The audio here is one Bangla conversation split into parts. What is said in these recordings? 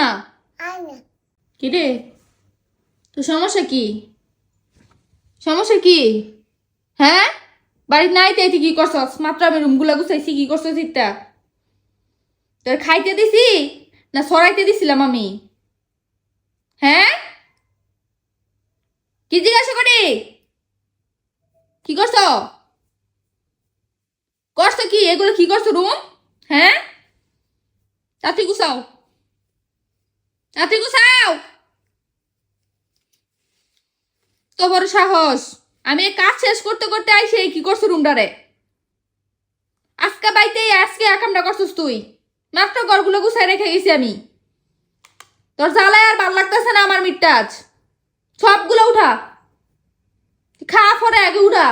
না কি রে? তোর সমস্যা কি? সমস্যা কি? হ্যাঁ, বাড়িতে নাই তাই কি করছস? মাত্র আমি রুমগুলা গুছাইছি, কি করছস? ইত্যা তোর খাইতে দিছি না সরাইতে দিছিলাম আমি? হ্যাঁ, কি জিজ্ঞাসা করি? কি করছো? করছো কি এগুলো? কি করছো রুম? হ্যাঁ, তাতে গুছাও, তাতে গুছাও। তো বড় সাহস! আমি এই কাজ শেষ করতে করতে আইসে কি করছো রুমটারে? আজকে বাইতে আজকে একামটা করছিস তুই? মাত্র ঘরগুলো গুছাই রেখে গেছি আমি। তোর জ্বালায় আর ভাল লাগতেছে না আমার মিটটাজ। সবগুলো উঠা, খাওয়া পরে আগে উঠা।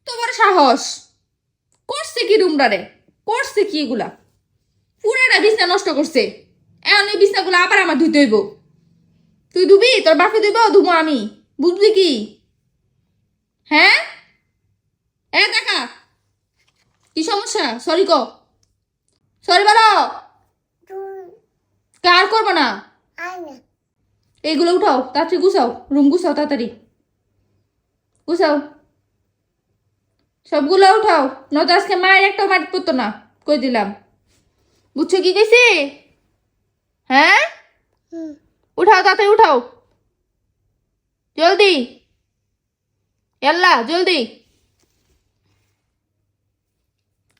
তো বড় সাহস! করছে কি রুমটারে? করছে কি এগুলা? পুরাটা বিছনা নষ্ট করছে। এখন এই বিছনাগুলো আবার আমার ধুইতে হইব। তুই ধুবি? তোর বাপে ধুইব? ধুবো আমি? বুঝলি কি? হ্যাঁ, এ দেখা কি সমস্যা? সরি ক, সরি বলো। কার করবো না? এইগুলো উঠাও, তাড়াতাড়ি গুছাও, রুম গুছাও, তাড়াতাড়ি গুছাও, সবগুলো উঠাও। নয়তো আজকে মায়ের একটা মাটি পড়তো না, কই দিলাম। বুঝছো কি কইছি? হ্যাঁ, উঠাও, তাড়াতাড়ি উঠাও, জলদি, এল্লা জলদি।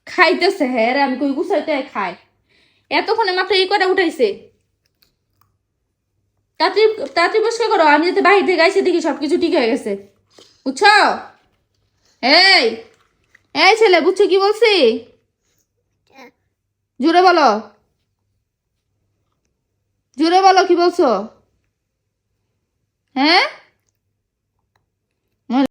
খাইতেছে হ্যাঁ রে, আমি কই গুছাইতে খাই। এতক্ষণে মাত্র এই কটা উঠাইছে। তাড়াতাড়ি তাড়াতাড়ি পরিষ্কার করো, আমি যাতে বাহির থেকে আইসে দেখি সবকিছু ঠিক হয়ে গেছে। বুঝছো? এই, এই ছেলে, বুঝছো কি বলছি? জোরে বলো, জোরে বলো, কি বলছো? হ্যাঁ,